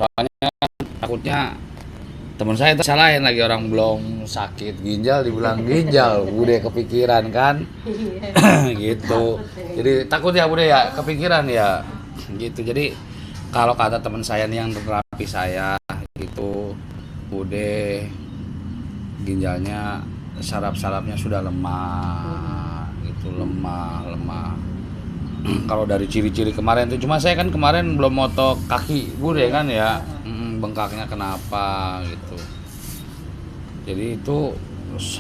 Soalnya takutnya teman saya itu salahin lagi, orang belum sakit ginjal dibilang ginjal, bude kepikiran kan. Gitu. Jadi takut ya bude ya kepikiran ya. Gitu. Jadi kalau kata teman saya nih yang terapi saya itu, bude ginjalnya, saraf-sarafnya sudah lemah, gitu, lemah lemah. Kalau dari ciri-ciri kemarin tuh, cuma saya kan kemarin belum moto kaki bude kan ya. Bengkaknya kenapa gitu. Jadi itu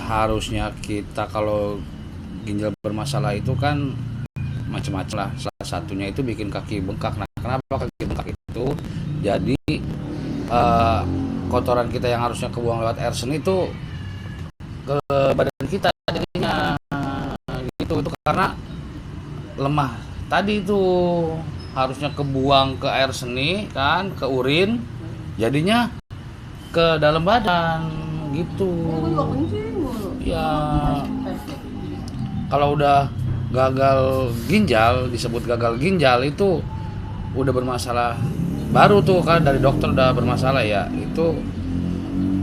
harusnya kita kalau ginjal bermasalah itu kan macam-macam lah. Salah satunya itu bikin kaki bengkak. Nah, kenapa kaki bengkak itu? Jadi eh, kotoran kita yang harusnya kebuang lewat air seni itu ke badan kita jadinya, gitu. Itu karena lemah tadi itu, harusnya kebuang ke air seni kan, ke urin, jadinya ke dalam badan gitu. Ya kalau udah gagal ginjal, disebut gagal ginjal itu udah bermasalah baru tuh kan, dari dokter udah bermasalah ya, itu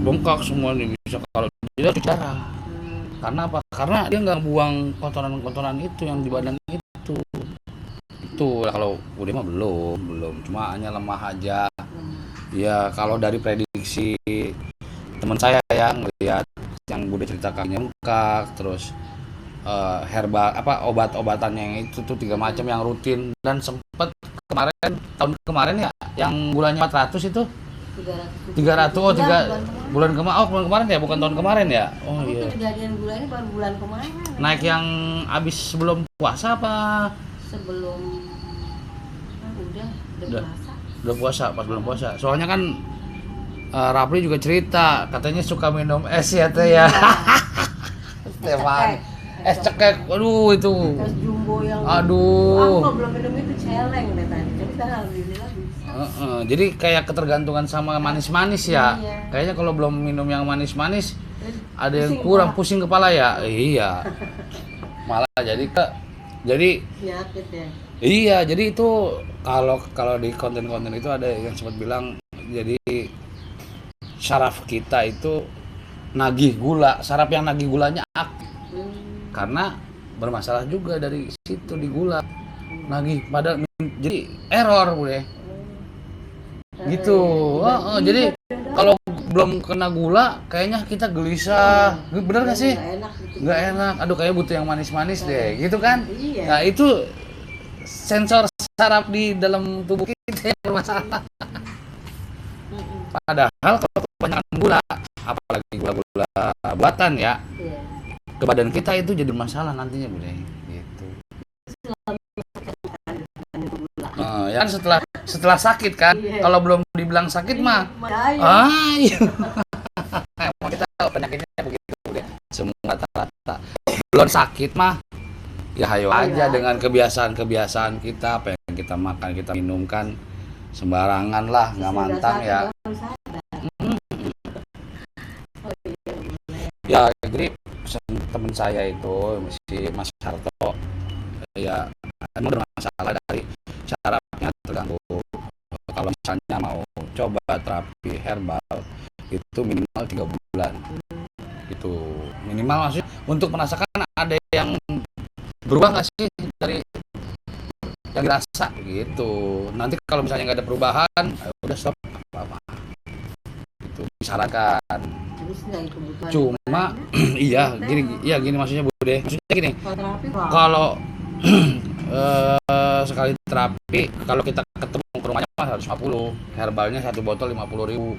bengkak semua nih bisa. Kalau dia cuci darah, karena apa? Karena dia nggak buang kotoran-kotoran itu yang di badan itu. Kalau udah mah belum cuma hanya lemah aja ya. Kalau dari prediksi teman saya yang lihat, yang udah ceritakannya bengkak, terus herbal apa obat-obatannya yang itu tuh 3 macam yang rutin, dan sempet kemarin, tahun kemarin ya, yang bulannya 400 itu 300. Oh, bulan kemarin ya, bukan tahun kemarin ya. Oh Aku iya, kejadian gulanya baru bulan kemarin. naik yang abis sebelum puasa apa Sebelum udah udah puasa. udah puasa? Pas belum puasa, soalnya kan Rapli juga cerita katanya suka minum es ya teh ya. Stefan, es cekek, aduh itu, Es jumbo yang aduh. aku belum minum itu celeng deh tadi. Tapi alhamdulillah bisa. Jadi kayak ketergantungan sama manis-manis ya. Iya. Kayaknya kalau belum minum yang manis-manis ada yang Pusing kurang, kepala. pusing kepala ya. Iya. Malah jadi Penyakit ya. iya, jadi itu kalau kalau di konten-konten itu ada yang sempat bilang, jadi saraf kita itu nagih gula, saraf yang nagih gulanya aktif karena bermasalah juga dari situ di gula. Nagih pada jadi error boleh gitu. Jadi kalau belum kena gula kayaknya kita gelisah, bener gak sih? Nggak enak gitu. Nggak enak, aduh kayak butuh yang manis-manis deh gitu kan. Iya. Nah itu sensor saraf di dalam tubuh kita yang bermasalah. Padahal kalau kebanyakan gula, apalagi gula-gula buatan ya, Iya. ke badan kita itu jadi masalah nantinya bude gitu. Ya kan setelah sakit kan. Iya. Kalau belum dibilang sakit mah Ayo. iya. Emang kita penyakitnya begitu deh. Semua rata-rata. Belum sakit mah ya hayo aja dengan kebiasaan-kebiasaan kita, apa yang kita makan, kita minum kan sembarangan lah, nggak mantang ya. Ya jadi teman saya itu si Mas Harto ya, emang bermasalah dari sarafnya terganggu. Kalau misalnya mau coba terapi herbal itu minimal 3 bulan gitu, minimal. Maksudnya untuk merasakan ada yang berubah nggak sih dari yang dirasa gitu. Nanti kalau misalnya nggak ada perubahan, udah stop, apa-apa itu disarankan. Terus nggak kebutuhan. Cuma gini maksudnya bude, maksudnya gini, Terapi kalau sekali terapi, kalau kita ketemu ke rumahnya mah 150, herbalnya 1 botol 50.000.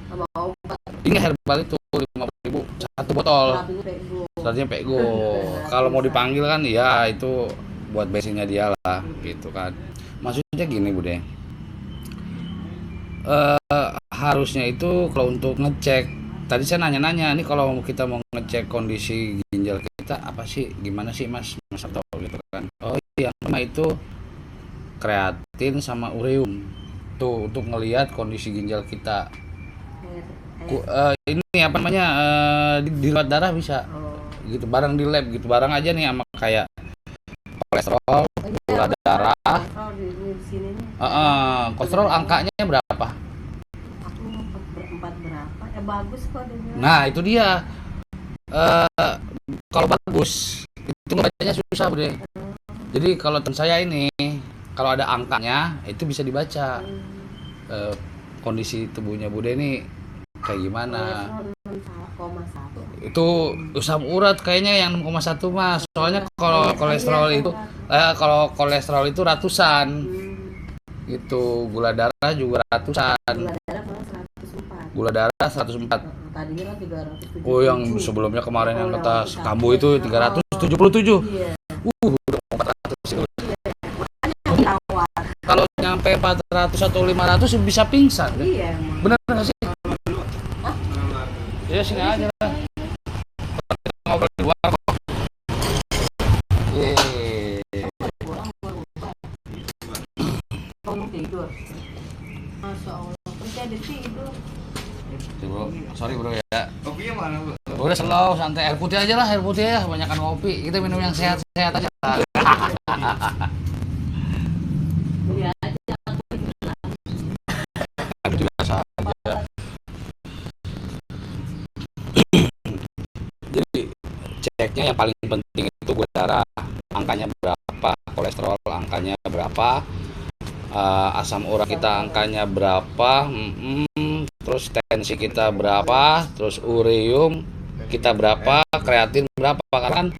sama obat. Ini herbal itu 50.000 1 botol, Terapinya pego. artinya pego. Kalau mau dipanggil kan ya itu buat bensinnya dia lah gitu kan. Maksudnya gini bude, harusnya itu kalau untuk ngecek, tadi saya nanya-nanya nih, kalau kita mau ngecek kondisi ginjal kita apa sih, gimana sih mas atau gitu kan. Oh iya, nama itu kreatin sama ureum tuh untuk ngelihat kondisi ginjal kita. Ini apa namanya, di lewat darah bisa gitu, barang di lab gitu, barang aja nih, sama kayak kolesterol, gula darah. Di sini nih. Kolesterol angkanya berapa? bagus kok dia bilang. Nah itu dia. Kalau bagus itu bacanya susah bude. Jadi kalau teman saya ini kalau ada angkanya itu bisa dibaca kondisi tubuhnya bude ini kayak gimana. Kolesterol 6,1. Itu asam urat kayaknya yang 6,1 mas. Soalnya kalau kolesterol itu ratusan. Itu gula darah juga ratusan. Gula darah malah 104. Gula darah 104. Tadinya kan 377. Oh yang sebelumnya kemarin yang kata kambuh itu 377. Iya. Udah 400 itu. Tawar. Kalau nyampe 400 atau 500 bisa pingsan. Iya emang. Bener nggak sih? Ya sini aja lah. Ngobrol di luar kok. Kamu tidur. Masya Allah. Kerja di tidur. Bro, sorry bro ya. Kopinya mana, Bu? Udah slow, santai, air putih aja lah, air putih ya, banyakan kopi. Kita minum yang sehat-sehat aja. Beli aja. Biasa aja. Jadi ceknya yang paling penting itu gula darah, angkanya berapa, kolesterol angkanya berapa, asam urat kita angkanya berapa, terus tensi kita berapa, terus ureum kita berapa, kreatin berapa, karena kan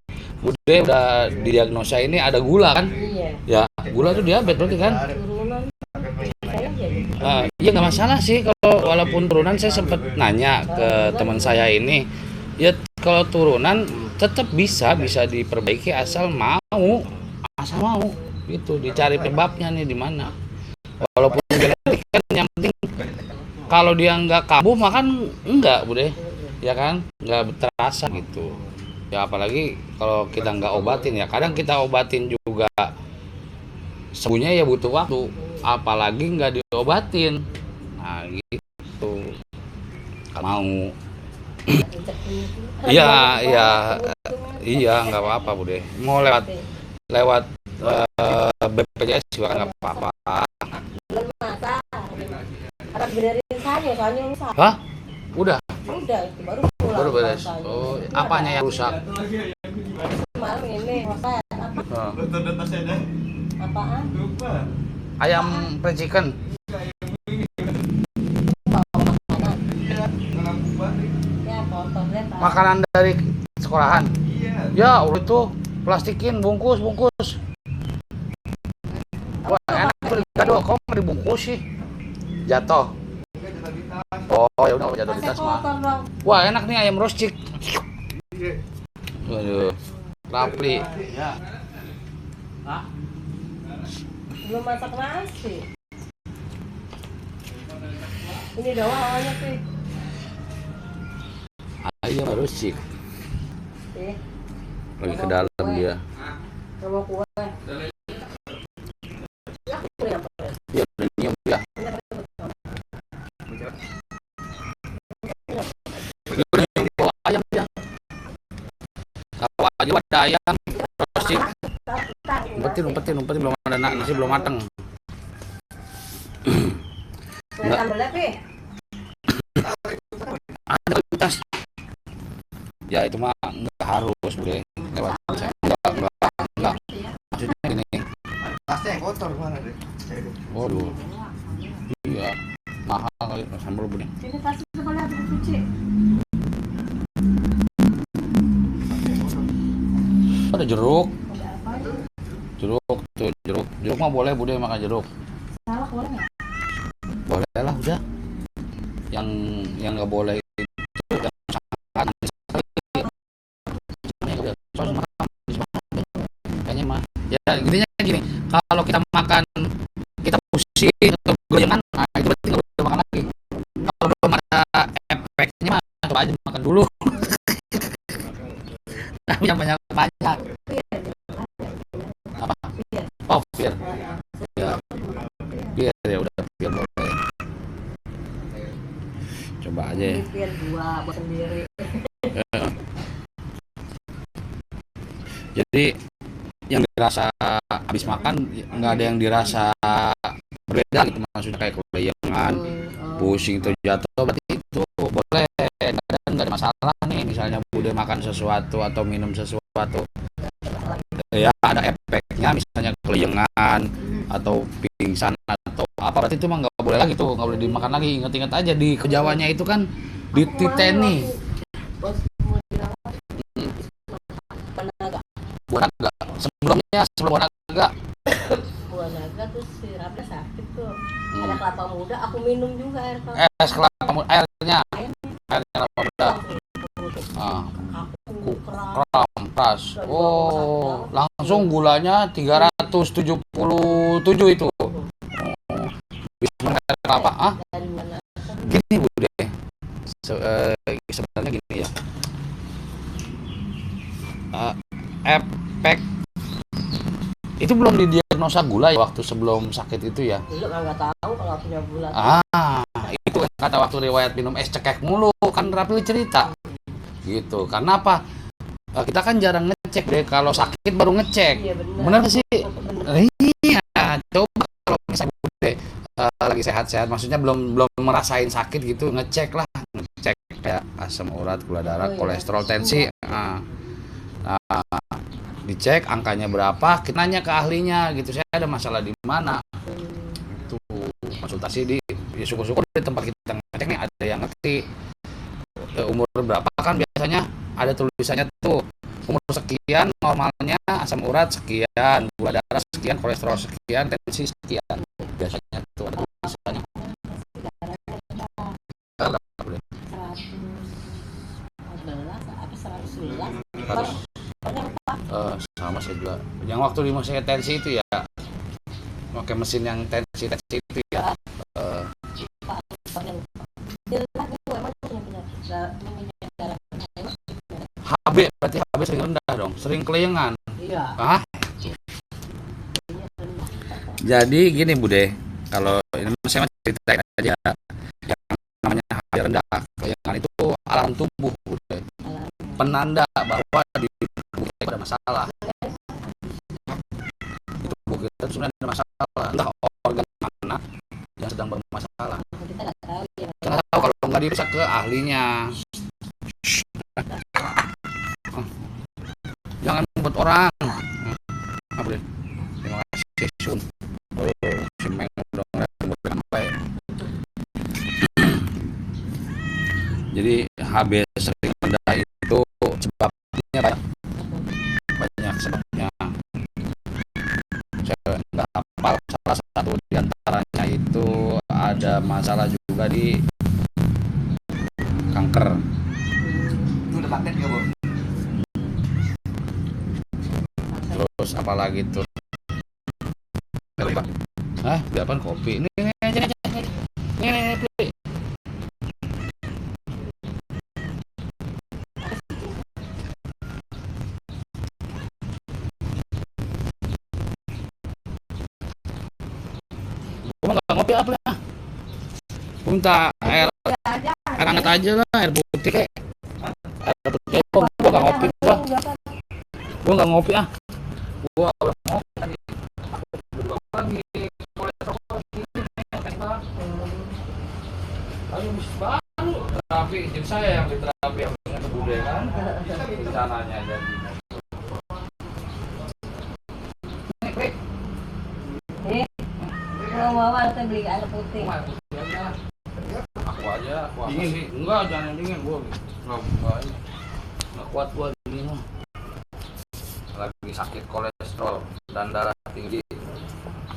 Bude udah didiagnosa ini ada gula kan, Iya. ya gula itu diabetes berarti kan. Turunan saya jadi. Iya nggak masalah sih kalau walaupun turunan. Saya sempat nanya ke teman saya ini, ya kalau turunan tetap bisa diperbaiki asal mau gitu, dicari penyebabnya nih di mana. Walaupun genetik kan yang penting kalau dia nggak kambuh makan enggak bude, ya kan nggak terasa gitu. Ya apalagi kalau kita nggak obatin ya, kadang kita obatin juga sembuhnya ya butuh waktu, apalagi nggak diobatin. Nah gitu mau. Iya nggak apa-apa bude, mau lewat BPJS juga nggak apa-apa. Belum masa. Harus benerin saya soalnya rusak. Hah? Udah Itu baru pulang. baru beres. rasanya. Oh apanya yang rusak? Kemarin ini roset apa? Data saya dah. Apaan? Lupa. Ayam fried chicken. Makanan. Iya, lampu balik. Ya kotornya tak. Makanan dari sekolahan. Iya. Ya Allah itu plastikin bungkus. Wah enak tuh gado, kok nggak dibungkus sih? Jatuh. Oh ya udah jatuh di tas mah. Kotor dong. Wah enak nih ayam roast chick. Iya. Waduh, rapli. Ya. Belum masak nasi. Ini doang awalnya sih. Ayam roast chick. Lagi ke dalam dia. Gak mau kue. Ya udah nyium ya. Bawa ayam ya. Bawa aja ada ayam roast chick. Umpetin belum ada nasi belum mateng. Nggak sambelnya Pi. Ada tas. Ya itu mah nggak harus boleh lewat saya. Enggak. Maksudnya gini. Tasnya yang kotor mana deh? Waduh. Iya. Mahal kali sambal boleh. Sini kasih sekali habis cuci. Ada jeruk. Ada apa? Jeruk mah boleh bude makan jeruk. Salak boleh nggak? Boleh lah udah. Yang nggak boleh itu yang sangat kayaknya mah ya intinya gini, kalau kita makan kita pusing atau goyangan, nah itu berarti nggak boleh makan lagi. Kalau belum ada efeknya mah coba aja makan dulu. Tapi yang banyak apa? Oh biar ya udah biar boleh. Coba aja. Biar dua buat sendiri. Jadi yang dirasa habis makan nggak ada yang dirasa berbeda gitu, maksudnya kayak kebayangan, pusing atau jatuh, berarti itu boleh masalah nih, misalnya Bude makan sesuatu atau minum sesuatu, ya ada efeknya, misalnya keliengan atau pingsan atau apa, berarti itu mah nggak boleh lagi tuh, nggak boleh dimakan lagi. Ingat-ingat aja di Kejawanya itu kan dititeni Bos mau dirawat naga. buat naga. Sebelum buat naga. Buah naga terus sirapnya sakit tuh. Ada kelapa muda, aku minum juga air kelapa. Es kelapa muda, airnya kelapa muda. Aku keram. Keras. Oh, langsung gulanya 377 itu. Bisa minum air kelapa. Dari mana? Gini Bude. Sebenarnya gini ya. Efek itu belum didiagnosa gula ya waktu sebelum sakit itu ya. Dulu kan nggak tahu kalau punya gula. Itu kata waktu riwayat minum es cekek mulu kan Rapil cerita gitu. Karena apa? Kita kan jarang ngecek deh, kalau sakit baru ngecek. Iya, bener. Bener gak sih? Bener. Iya, coba kalau misalnya Bude lagi sehat-sehat, maksudnya belum merasain sakit gitu, ngecek kayak asam urat, gula darah, kolesterol, tensi. Nah, dicek angkanya berapa, kita nanya ke ahlinya gitu, saya ada masalah di mana. Itu konsultasi di ya syukur-syukur di tempat kita ngecek nih ada yang ngerti. Umur berapa kan biasanya ada tulisannya tuh, umur sekian normalnya asam urat sekian, gula darah sekian, kolesterol sekian, tensi sekian, biasanya tuh ada tulisannya. 114 apa 111? Sama saya juga. Yang waktu di saya tensi itu ya, pakai mesin yang tensi itu ya. HB berarti HB sering rendah dong, sering keliengan. Iya. Jadi gini Bude, kalau ini saya ceritain aja, yang namanya HB rendah, keliengan itu alarm tubuh Bude, penanda bahwa di tubuh kita ada masalah. Di tubuh kita sebenarnya ada masalah, entah organ mana yang sedang bermasalah. Kita nggak tahu kalau nggak diperiksa ke ahlinya. Jangan buat orang. Bude, terima kasih Sun. Simeng udah sampai. Jadi HB sering rendah itu sebabnya banyak sebabnya. Saya nggak hafal, salah satu diantaranya itu ada masalah juga di kanker. Itu udah paket nggak, Bu? Terus apalagi tuh? Hah? Berapaan kopi? Ini aja. Ini. Gua nggak ngopi apa ya? Gua minta air hangat aja lah, air putih kayak. Air putih gua nggak ngopi gua. Gua nggak ngopi ah. Gua udah ngopi tadi. Lagi kolesterol gini lagi baru terapi, jadi saya yang diterapi yang punya Bude kan rencananya jadi. Kalau mau kita beli air putih. Aku aja dingin sih, enggak jangan yang dingin gua nggak kuat gua dingin mah, lagi sakit kolesterol dan darah tinggi.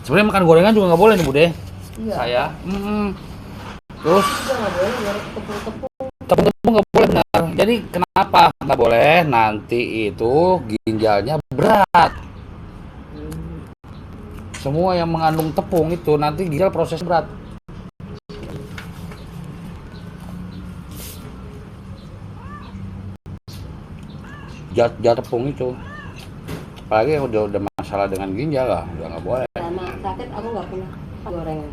Sebenarnya makan gorengan juga nggak boleh nih Bude. Iya. Saya terus Juga nggak boleh tepung-tepung. tepung nggak boleh, benar. Jadi kenapa nggak boleh? Nanti itu ginjalnya berat. Semua yang mengandung tepung itu nanti ginjal proses berat. Zat tepung itu, apalagi udah masalah dengan ginjal lah, udah nggak boleh. Sama sakit aku nggak pernah gorengan.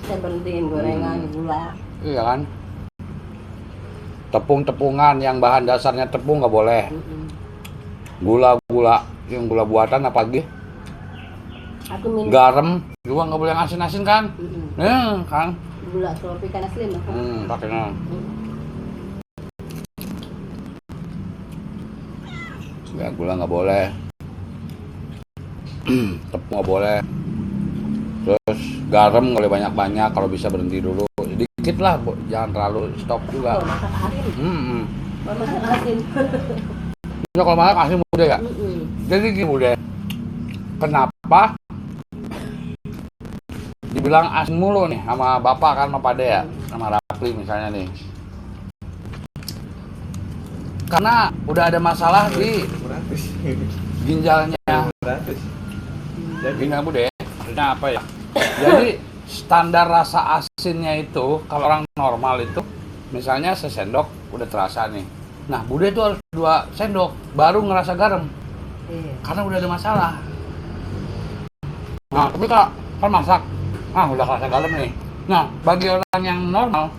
Saya berhentiin gorengan, gula. Iya kan? Tepung-tepungan yang bahan dasarnya tepung nggak boleh. Gula-gula yang gula buatan apalagi. Aku minum Garam juga nggak boleh yang asin-asin kan? Kan? gula tropika asli mah. Pakainya. Ya gula nggak boleh, tepung nggak boleh, terus garam nggak boleh banyak-banyak, kalau bisa berhenti dulu, dikit lah, jangan terlalu stop juga. Oh, masak asin. Masak asin. Ya kalau masak asin bude ya. Jadi gini bude, kenapa dibilang asin mulu nih sama bapak kan, sama Pade ya, sama Rapli misalnya nih? Karena udah ada masalah di ginjalnya. Ginjal bude, maksudnya apa ya? Jadi standar rasa asinnya itu kalau orang normal itu misalnya sesendok udah terasa nih. Nah bude itu harus 2 sendok baru ngerasa garam. Iya. Karena udah ada masalah. Nah tapi kalau kan masak, udah kerasa garam nih. Nah bagi orang yang normal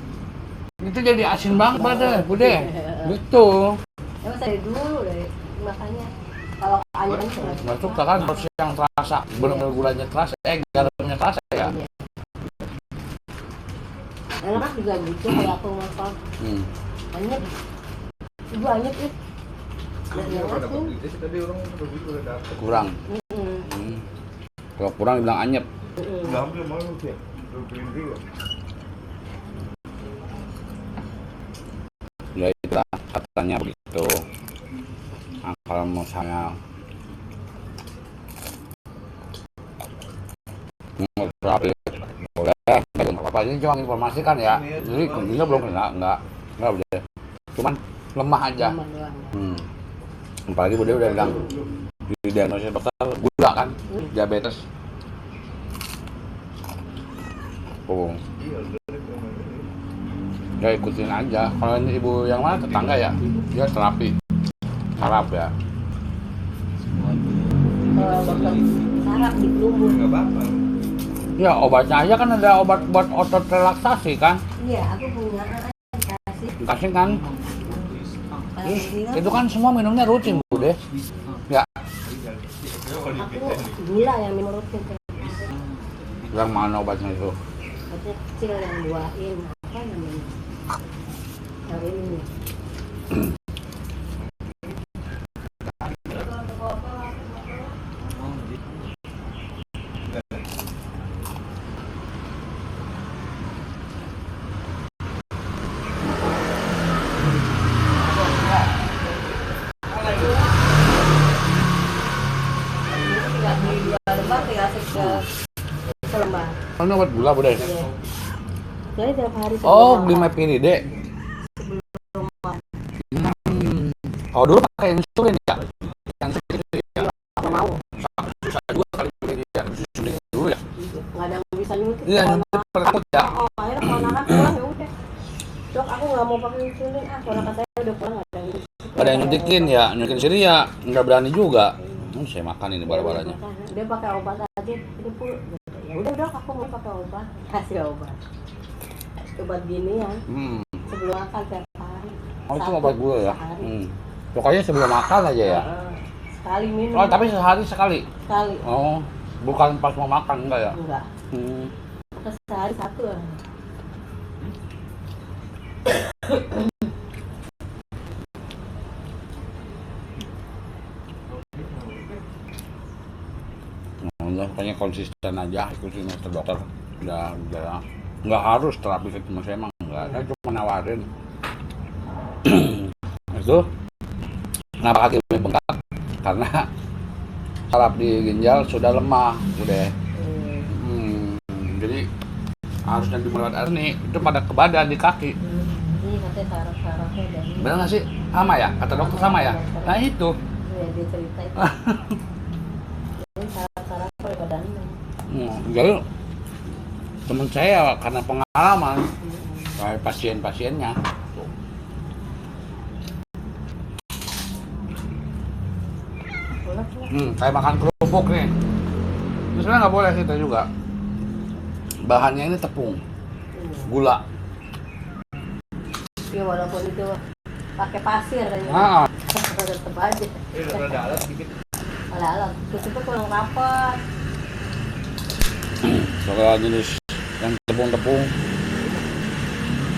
itu jadi asin banget bude. Gitu. Emang saya dulu deh makanya kalau ayam Nggak suka kan harus yang terasa, benar-benar gulanya terasa, garamnya terasa ya. Enak juga gitu kayak aku masak. Anyep. Ibu anyep nih. Kurang. Kalau kurang dibilang anyep. Ya itu katanya begitu. Nah, kalau misalnya terapi boleh, apa ini cuma informasi kan ya. Jadi kunjungnya belum kena, enggak boleh. Cuman lemah aja. Apalagi bude udah bilang di diagnosis dokter gula kan, diabetes. Oh. Ya ikutin aja. Kalau ini ibu yang mana tetangga ya, dia terapi saraf ya. Kalau dokter saraf di Plumbung. Ya obatnya aja kan, ada obat buat otot relaksasi kan. Iya, aku punya Dikasih kan. Itu kan semua minumnya rutin bude. Ya. Aku gula yang minum rutin. Yang mana obatnya itu? Obat kecil yang buahin apa namanya? Yang ini. Selembar. Oh, ini obat gula bude. Iya. Jadi tiap hari Oh, beli Mepinide. Oh dulu pakai insulin ya? Yang itu ya? Aku mau. Susah juga kali beli ya, insulin dulu ya? Nggak ada yang bisa nyuntik. Iya, nyuntik perut ya? Oh, akhirnya ponakan pulang ya udah. Dok, aku nggak mau pakai insulin. Ponakan saya udah pulang nggak ada yang nyuntik. Ada yang nyuntikin ya, nyuntikin sendiri ya, nggak berani juga. Saya makan ini bala-balanya. Dia pakai obat aja, itu pun. Ya udah dok, aku mau pakai obat. Kasih obat. Obat gini ya. Sebelum makan tiap hari. Oh itu obat gula ya? Pokoknya sebelum makan aja ya? Sekali minum. Oh tapi sehari sekali? Sekali. Oh bukan pas mau makan enggak ya? Enggak. Sehari 1 ya. Pokoknya konsisten aja ikutin dokter. Udah nggak harus terapi ketemu saya emang enggak. Saya cuma nawarin. Itu kenapa kaki bengkak? Karena saraf di ginjal sudah lemah, udah. Jadi harusnya dimulat air nih, itu pada ke badan di kaki. Ini katanya saraf-sarafnya dari. Benar nggak sih? Sama ya? Kata dokter sama ya? Nah itu. Iya, dia cerita itu. Ini saraf-saraf pada badannya. Jadi teman saya karena pengalaman kayak pasien-pasiennya. Kayak makan kerupuk nih. Ini sebenarnya nggak boleh kita juga. Bahannya ini tepung, gula. Ya walaupun itu pakai pasir kayaknya. Tetep aja. Rada alat dikit. Rada alat. Terus itu kurang rapat. Soal jenis yang tepung-tepung.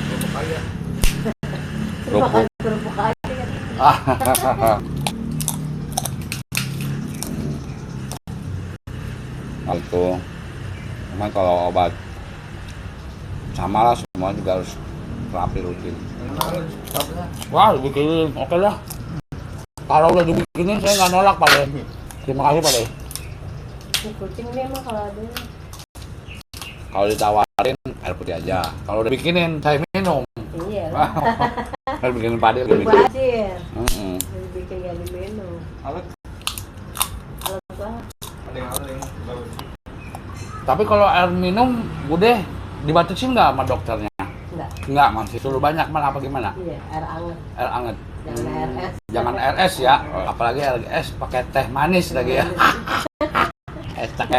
Kerupuk aja. Makan kerupuk aja kan. Gitu. Cuman kalau obat sama lah, semua juga harus rapi rutin. Wah, dibikinin, oke lah. Kalau udah dibikinin saya nggak nolak Pak De. Terima kasih Pak De. Ini kucing nih emang kalau ada. Kalau ditawarin air putih aja. Kalau udah bikinin saya minum. Iya. Kalau bikinin Pak De lebih. Bajir. Mm-mm. Bikin gak diminum. Alat Kalau gua ada yang bagus. Tapi kalau air minum, Bude dibatasin nggak sama dokternya? enggak. Nggak, masih suruh banyak mana apa gimana? Iya, air anget. Air anget. Jangan RS. Jangan RS ya, apalagi RS pakai teh manis lagi ya. Es pakai